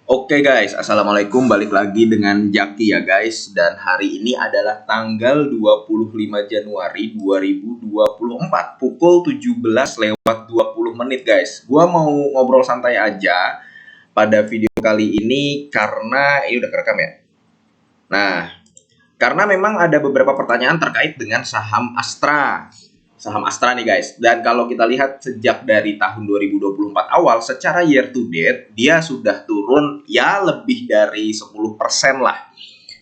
Oke guys, Assalamualaikum, balik lagi dengan Jaki ya guys. Dan hari ini adalah tanggal 25 Januari 2024 pukul 17:20 guys. Gua mau ngobrol santai aja pada video kali ini karena ini udah kerekam ya. Nah, karena memang ada beberapa pertanyaan terkait dengan saham Astra. Saham Astra nih guys. Dan kalau kita lihat sejak dari tahun 2024 awal secara year to date dia sudah turun ya lebih dari 10% lah.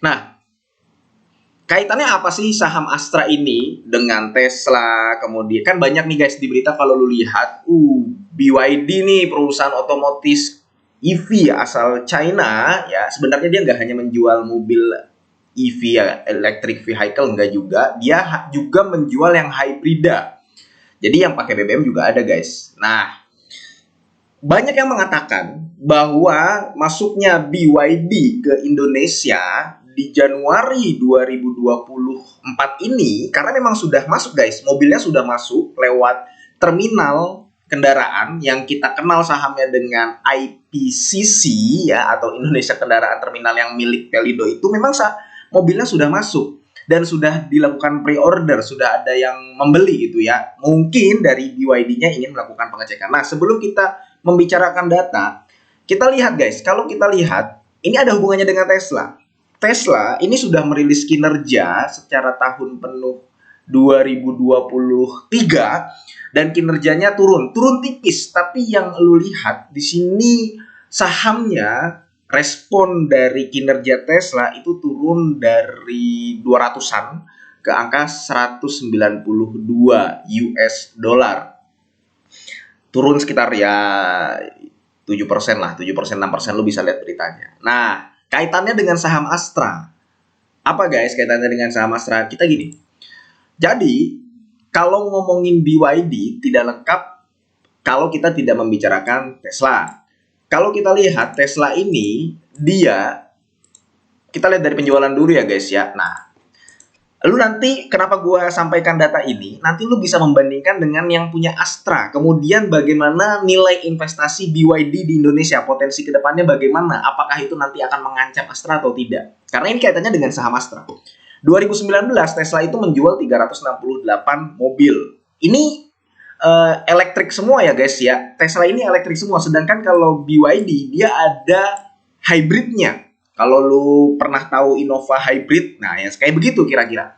Nah, kaitannya apa sih saham Astra ini dengan Tesla? Kemudian kan banyak nih guys di berita kalau lu lihat BYD nih, perusahaan otomotif EV asal China ya. Sebenarnya dia nggak hanya menjual mobil EV ya, electric vehicle, enggak juga. Dia juga menjual yang hybrida. Jadi yang pakai BBM juga ada guys. Nah, banyak yang mengatakan bahwa masuknya BYD ke Indonesia di Januari 2024 ini karena memang sudah masuk guys. Mobilnya sudah masuk lewat terminal kendaraan yang kita kenal sahamnya dengan IPCC ya, atau Indonesia Kendaraan Terminal yang milik Pelindo. Itu memang mobilnya sudah masuk dan sudah dilakukan pre-order, sudah ada yang membeli gitu ya. Mungkin dari BYD-nya ingin melakukan pengecekan. Nah, sebelum kita membicarakan data, kita lihat guys, kalau kita lihat, ini ada hubungannya dengan Tesla. Tesla ini sudah merilis kinerja secara tahun penuh 2023 dan kinerjanya turun tipis, tapi yang lu lihat di sini sahamnya respon dari kinerja Tesla itu turun dari 200-an ke angka 192 US dollar. Turun sekitar ya 7% lah, 7%, 6%, lu bisa lihat beritanya. Nah, kaitannya dengan saham Astra. Apa guys kaitannya dengan saham Astra? Kita gini. Jadi, kalau ngomongin BYD tidak lengkap kalau kita tidak membicarakan Tesla. Kalau kita lihat Tesla ini, kita lihat dari penjualan dulu ya guys ya. Nah, lu nanti kenapa gue sampaikan data ini, nanti lu bisa membandingkan dengan yang punya Astra. Kemudian bagaimana nilai investasi BYD di Indonesia, potensi kedepannya bagaimana, apakah itu nanti akan mengancam Astra atau tidak. Karena ini kaitannya dengan saham Astra. 2019 Tesla itu menjual 368 mobil. Ini elektrik semua ya guys ya. Tesla ini elektrik semua. Sedangkan kalau BYD dia ada hybridnya. Kalau lu pernah tahu Innova Hybrid, nah ya kayak begitu kira-kira.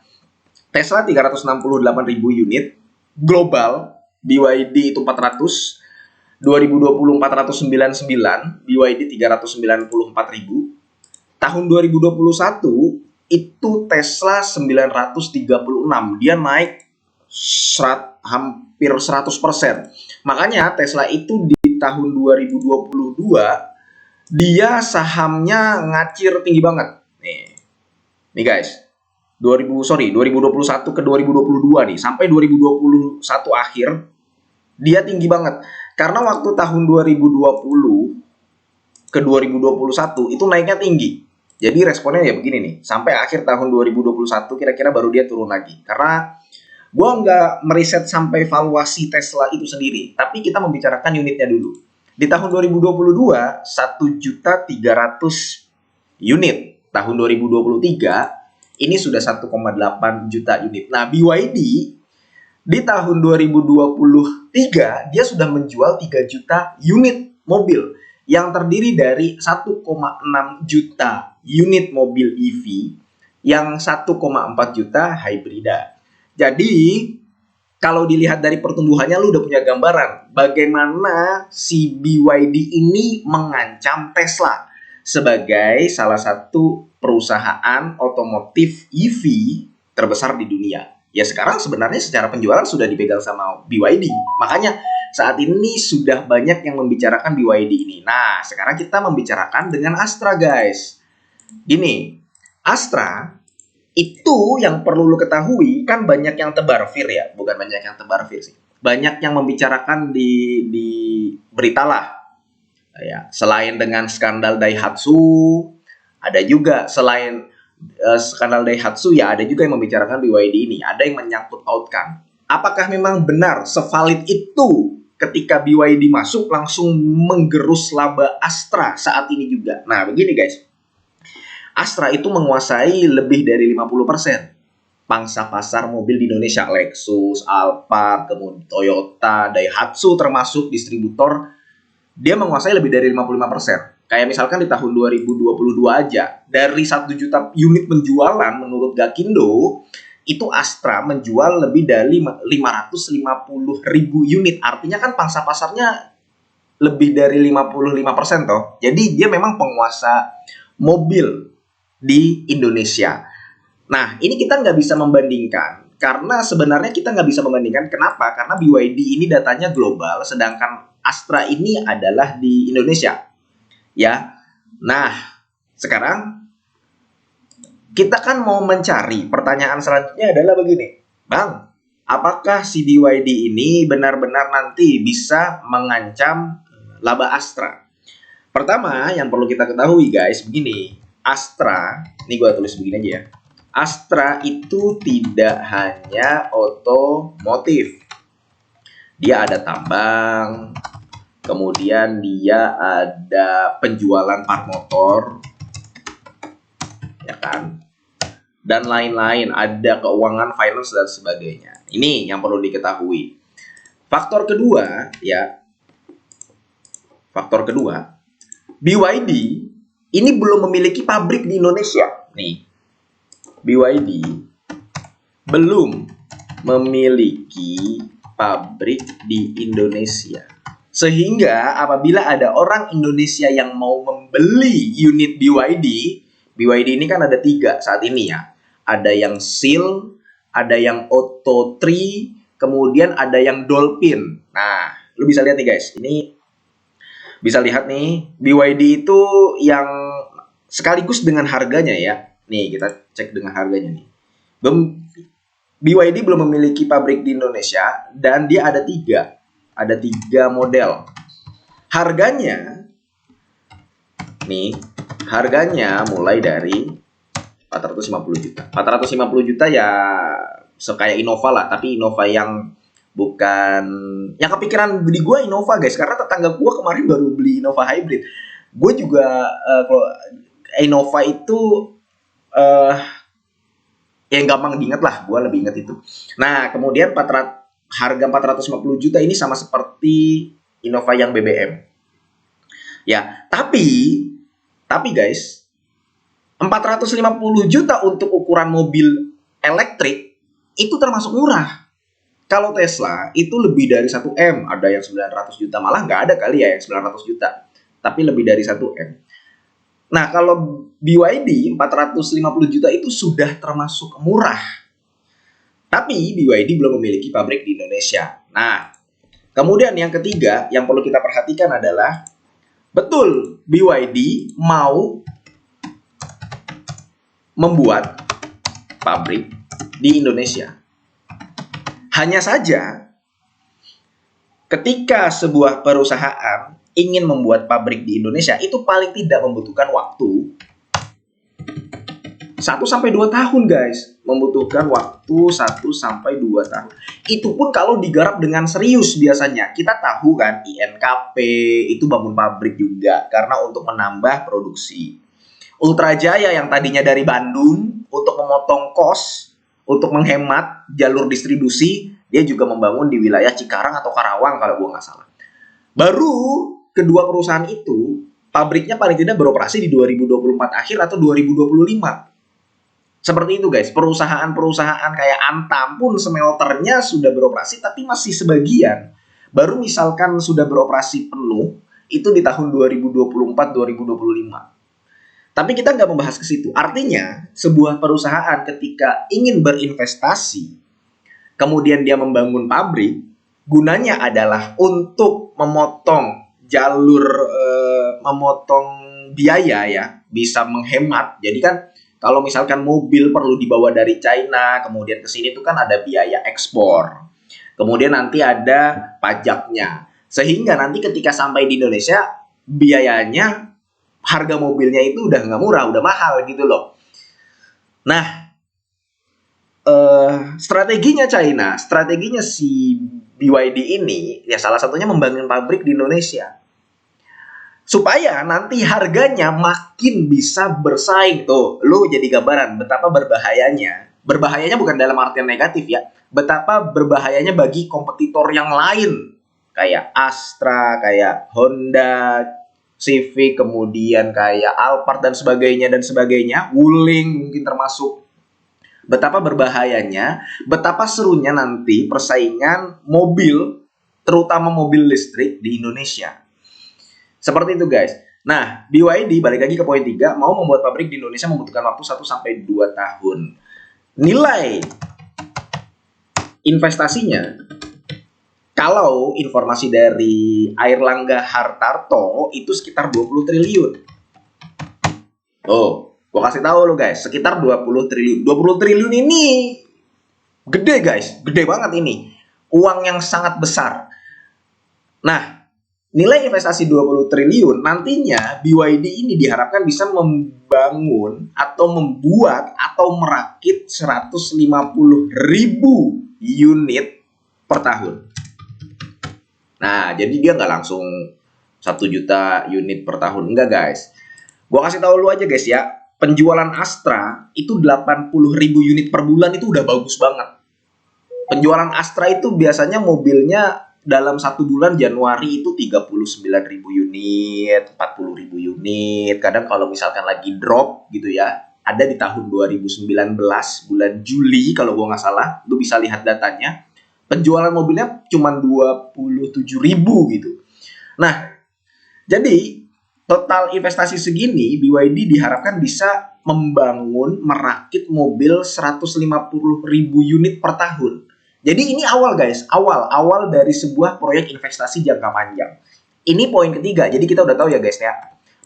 Tesla 368.000 unit, global BYD itu 400, 2020 499, BYD 394.000. Tahun 2021 itu Tesla 936, dia naik hampir 100%. Makanya Tesla itu di tahun 2022 dia sahamnya ngacir tinggi banget. Nih guys. 2021 ke 2022 nih, sampai 2021 akhir dia tinggi banget. Karena waktu tahun 2020 ke 2021 itu naiknya tinggi. Jadi responnya ya begini nih, sampai akhir tahun 2021 kira-kira baru dia turun lagi. Karena gue nggak meriset sampai valuasi Tesla itu sendiri, tapi kita membicarakan unitnya dulu. Di tahun 2022, 1.300.000 unit. Tahun 2023, ini sudah 1,8 juta unit. Nah, BYD di tahun 2023, dia sudah menjual 3 juta unit mobil yang terdiri dari 1,6 juta unit mobil EV, yang 1,4 juta hybrida. Jadi, kalau dilihat dari pertumbuhannya, lu udah punya gambaran bagaimana si BYD ini mengancam Tesla sebagai salah satu perusahaan otomotif EV terbesar di dunia. Ya sekarang sebenarnya secara penjualan sudah dipegang sama BYD. Makanya saat ini sudah banyak yang membicarakan BYD ini. Nah, sekarang kita membicarakan dengan Astra guys. Gini, Astra itu yang perlu lo ketahui, kan banyak yang tebar fir ya, bukan banyak yang tebar fir sih. Banyak yang membicarakan di berita lah. Ya, selain dengan skandal Daihatsu, ada juga selain skandal Daihatsu ya, ada juga yang membicarakan BYD ini, ada yang menyangkut pautkan. Apakah memang benar sevalid itu ketika BYD masuk langsung menggerus laba Astra saat ini juga. Nah, begini guys. Astra itu menguasai lebih dari 50% pangsa pasar mobil di Indonesia. Lexus, Alphard, kemudian Toyota, Daihatsu termasuk distributor, dia menguasai lebih dari 55%. Kayak misalkan di tahun 2022 aja, dari 1 juta unit penjualan menurut Gakindo, itu Astra menjual lebih dari 550 ribu unit. Artinya kan pangsa pasarnya lebih dari 55% toh. Jadi dia memang penguasa mobil di Indonesia. Nah, ini kita nggak bisa membandingkan. Karena sebenarnya kita nggak bisa membandingkan. Kenapa? Karena BYD ini datanya global, sedangkan Astra ini adalah di Indonesia. Ya. Nah, sekarang kita kan mau mencari, pertanyaan selanjutnya adalah begini. Bang, apakah si BYD ini benar-benar nanti bisa mengancam laba Astra? Pertama, yang perlu kita ketahui guys, begini. Astra, ini gue tulis begini aja ya. Astra itu tidak hanya otomotif. Dia ada tambang, kemudian dia ada penjualan part motor, ya kan? Dan lain-lain, ada keuangan, finance, dan sebagainya. Ini yang perlu diketahui. Faktor kedua, ya. Faktor kedua, BYD ini belum memiliki pabrik di Indonesia. Nih, BYD belum memiliki pabrik di Indonesia. Sehingga apabila ada orang Indonesia yang mau membeli unit BYD, BYD ini kan ada 3 saat ini ya. Ada yang Seal, ada yang Auto 3, kemudian ada yang Dolphin. Nah, lu bisa lihat nih guys. Ini bisa lihat nih, BYD itu yang sekaligus dengan harganya ya. Nih, kita cek dengan harganya nih. BYD belum memiliki pabrik di Indonesia dan dia ada 3. Ada 3 model. Harganya nih, harganya mulai dari 450 juta. 450 juta ya kayak Innova lah, tapi Innova yang bukan yang kepikiran di gue Innova guys, karena tetangga gue kemarin baru beli Innova hybrid. Gue juga kalau Innova itu yang gampang diingat lah, gue lebih ingat itu. Nah, kemudian harga 450 juta ini sama seperti Innova yang BBM. Ya, tapi guys, 450 juta untuk ukuran mobil elektrik itu termasuk murah. Kalau Tesla itu lebih dari 1M, ada yang 900 juta, malah nggak ada kali ya yang 900 juta. Tapi lebih dari 1M. Nah, kalau BYD 450 juta itu sudah termasuk murah. Tapi BYD belum memiliki pabrik di Indonesia. Nah, kemudian yang ketiga yang perlu kita perhatikan adalah betul BYD mau membuat pabrik di Indonesia. Hanya saja ketika sebuah perusahaan ingin membuat pabrik di Indonesia, itu paling tidak membutuhkan waktu 1-2 tahun guys. Membutuhkan waktu 1-2 tahun. Itu pun kalau digarap dengan serius biasanya. Kita tahu kan INKP itu bangun pabrik juga karena untuk menambah produksi. Ultra Jaya yang tadinya dari Bandung untuk memotong kos, untuk menghemat jalur distribusi, dia juga membangun di wilayah Cikarang atau Karawang kalau gue nggak salah. Baru kedua perusahaan itu pabriknya paling tidak beroperasi di 2024 akhir atau 2025. Seperti itu guys, perusahaan-perusahaan kayak Antam pun smelternya sudah beroperasi tapi masih sebagian. Baru misalkan sudah beroperasi penuh itu di tahun 2024-2025. Tapi kita nggak membahas ke situ. Artinya sebuah perusahaan ketika ingin berinvestasi, kemudian dia membangun pabrik, gunanya adalah untuk memotong jalur, memotong biaya ya, bisa menghemat. Jadi kan kalau misalkan mobil perlu dibawa dari China, kemudian ke sini itu kan ada biaya ekspor. Kemudian nanti ada pajaknya. Sehingga nanti ketika sampai di Indonesia, biayanya, harga mobilnya itu udah nggak murah, udah mahal gitu loh. Nah, strateginya China, strateginya si BYD ini ya salah satunya membangun pabrik di Indonesia. Supaya nanti harganya makin bisa bersaing. Tuh, lu jadi gambaran betapa berbahayanya. Berbahayanya bukan dalam artian negatif ya. Betapa berbahayanya bagi kompetitor yang lain. Kayak Astra, kayak Honda, Civic, kemudian kayak Alphard dan sebagainya. Wuling mungkin termasuk. Betapa berbahayanya, betapa serunya nanti persaingan mobil, terutama mobil listrik di Indonesia. Seperti itu guys. Nah, BYD balik lagi ke poin 3, mau membuat pabrik di Indonesia membutuhkan waktu 1-2 tahun. Nilai investasinya, kalau informasi dari Airlangga Hartarto itu sekitar 20 triliun. Oh, gua kasih tahu lo guys, sekitar 20 triliun. 20 triliun ini gede guys, gede banget ini. Uang yang sangat besar. Nah, nilai investasi 20 triliun nantinya BYD ini diharapkan bisa membangun atau membuat atau merakit 150.000 unit per tahun. Nah, jadi dia nggak langsung 1 juta unit per tahun. Enggak guys. Gua kasih tahu lu aja guys ya. Penjualan Astra itu 80.000 unit per bulan itu udah bagus banget. Penjualan Astra itu biasanya mobilnya dalam 1 bulan Januari itu 39.000 unit, 40.000 unit. Kadang kalau misalkan lagi drop gitu ya, ada di tahun 2019 bulan Juli kalau gua nggak salah, lu bisa lihat datanya. Penjualan mobilnya cuma 27.000 gitu. Nah, jadi total investasi segini, BYD diharapkan bisa membangun, merakit mobil 150.000 unit per tahun. Jadi ini awal guys, awal dari sebuah proyek investasi jangka panjang. Ini poin ketiga, jadi kita udah tahu ya guys ya.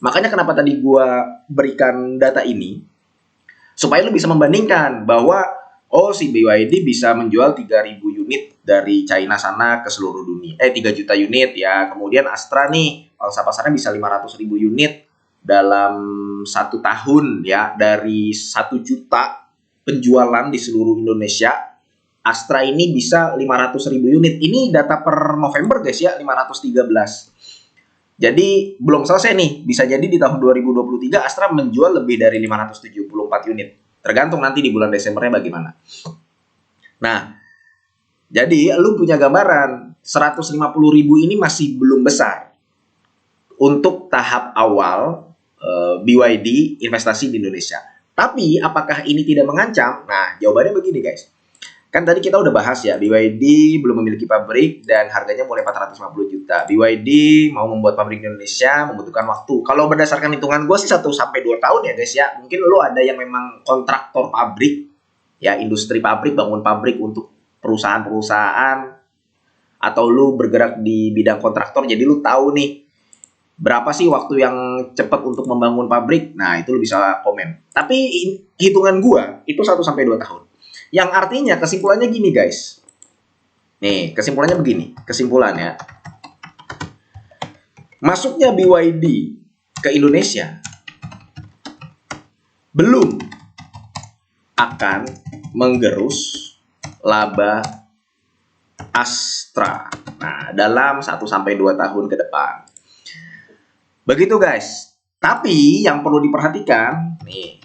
Makanya kenapa tadi gua berikan data ini, supaya lu bisa membandingkan bahwa oh si BYD bisa menjual 3.000 unit dari China sana ke seluruh dunia. 3 juta unit ya. Kemudian Astra nih, pangsa pasarnya bisa 500.000 unit dalam 1 tahun ya. Dari 1 juta penjualan di seluruh Indonesia, Astra ini bisa 500.000 unit. Ini data per November guys ya, 513. Jadi belum selesai nih. Bisa jadi di tahun 2023 Astra menjual lebih dari 574 unit. Tergantung nanti di bulan Desembernya bagaimana. Nah, jadi lu punya gambaran 150.000 ini masih belum besar untuk tahap awal BYD investasi di Indonesia. Tapi apakah ini tidak mengancam? Nah, jawabannya begini guys. Kan tadi kita udah bahas ya, BYD belum memiliki pabrik dan harganya mulai 450 juta. BYD mau membuat pabrik di Indonesia membutuhkan waktu. Kalau berdasarkan hitungan gue sih 1-2 tahun ya guys ya. Mungkin lo ada yang memang kontraktor pabrik, ya industri pabrik, bangun pabrik untuk perusahaan-perusahaan. Atau lo bergerak di bidang kontraktor, jadi lo tahu nih berapa sih waktu yang cepat untuk membangun pabrik. Nah, itu lo bisa komen. Tapi hitungan gue itu 1-2 tahun. Yang artinya kesimpulannya gini guys. Nih, kesimpulannya begini. Kesimpulannya, masuknya BYD ke Indonesia belum akan menggerus laba Astra. Nah, dalam 1-2 tahun ke depan. Begitu guys. Tapi yang perlu diperhatikan nih,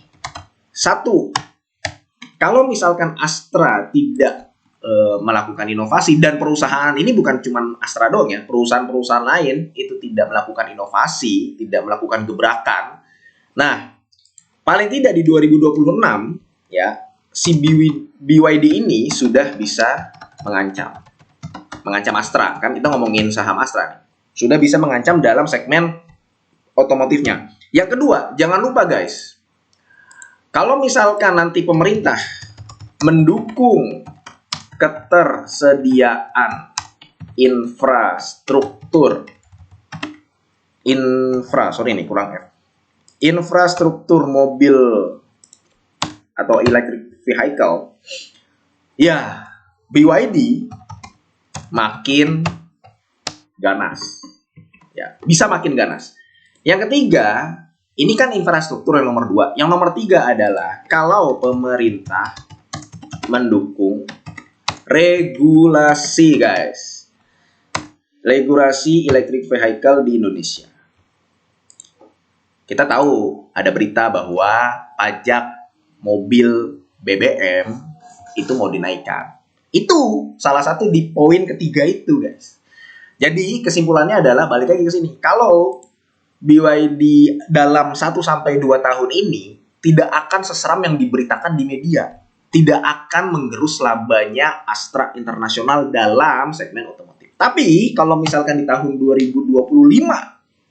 satu, kalau misalkan Astra tidak melakukan inovasi, dan perusahaan ini bukan cuma Astra doang ya, perusahaan-perusahaan lain itu tidak melakukan inovasi, tidak melakukan gebrakan. Nah, paling tidak di 2026 ya, si BYD ini sudah bisa mengancam Astra. Kan kita ngomongin saham Astra nih. Sudah bisa mengancam dalam segmen otomotifnya. Yang kedua, jangan lupa guys, kalau misalkan nanti pemerintah mendukung ketersediaan infrastruktur mobil atau electric vehicle, ya BYD makin ganas. Ya, bisa makin ganas. Yang ketiga, ini kan infrastruktur yang nomor 2. Yang nomor 3 adalah kalau pemerintah mendukung regulasi guys. regulasi electric vehicle di Indonesia. Kita tahu ada berita bahwa pajak mobil BBM itu mau dinaikkan. Itu salah satu di poin ketiga itu, guys. Jadi kesimpulannya adalah balik lagi ke sini. Kalau BYD dalam 1 sampai 2 tahun ini tidak akan seseram yang diberitakan di media. Tidak akan menggerus labanya Astra International dalam segmen otomotif. Tapi kalau misalkan di tahun 2025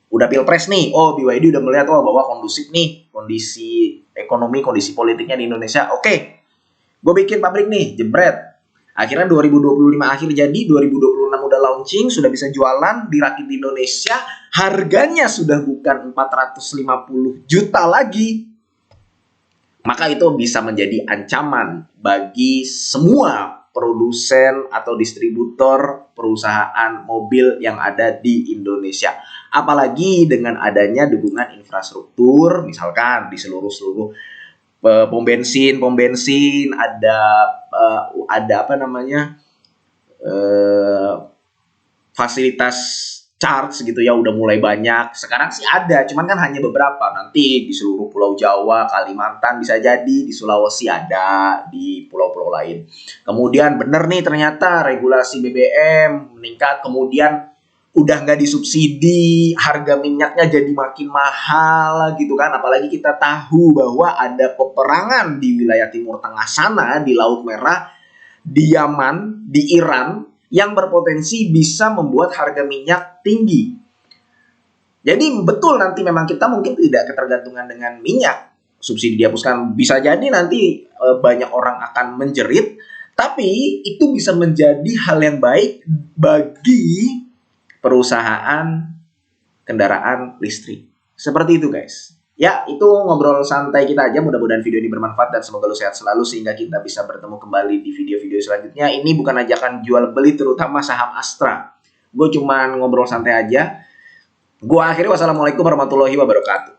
udah pilpres nih, BYD udah melihat bahwa kondusif nih kondisi ekonomi, kondisi politiknya di Indonesia. Oke, gue bikin pabrik nih, jebret. Akhirnya 2025 akhir jadi, 2026 udah launching, sudah bisa jualan, dirakit di Indonesia, harganya sudah bukan 450 juta lagi. Maka itu bisa menjadi ancaman bagi semua produsen atau distributor perusahaan mobil yang ada di Indonesia. Apalagi dengan adanya dukungan infrastruktur, misalkan di seluruh pom bensin ada fasilitas charge gitu ya, udah mulai banyak. Sekarang sih ada, cuman kan hanya beberapa. Nanti di seluruh Pulau Jawa, Kalimantan bisa jadi, di Sulawesi ada, di pulau-pulau lain. Kemudian bener nih ternyata regulasi BBM meningkat, kemudian udah nggak disubsidi, harga minyaknya jadi makin mahal gitu kan. Apalagi kita tahu bahwa ada peperangan di wilayah Timur Tengah sana, di Laut Merah, di Yaman, di Iran, yang berpotensi bisa membuat harga minyak tinggi. Jadi betul nanti memang kita mungkin tidak ketergantungan dengan minyak. Subsidi dihapuskan, bisa jadi nanti banyak orang akan menjerit, tapi itu bisa menjadi hal yang baik bagi perusahaan kendaraan listrik. Seperti itu, guys. Ya, itu ngobrol santai kita aja. Mudah-mudahan video ini bermanfaat dan semoga lo sehat selalu sehingga kita bisa bertemu kembali di video-video selanjutnya. Ini bukan ajakan jual beli terutama saham Astra. Gue cuma ngobrol santai aja. Gue akhiri, wassalamualaikum warahmatullahi wabarakatuh.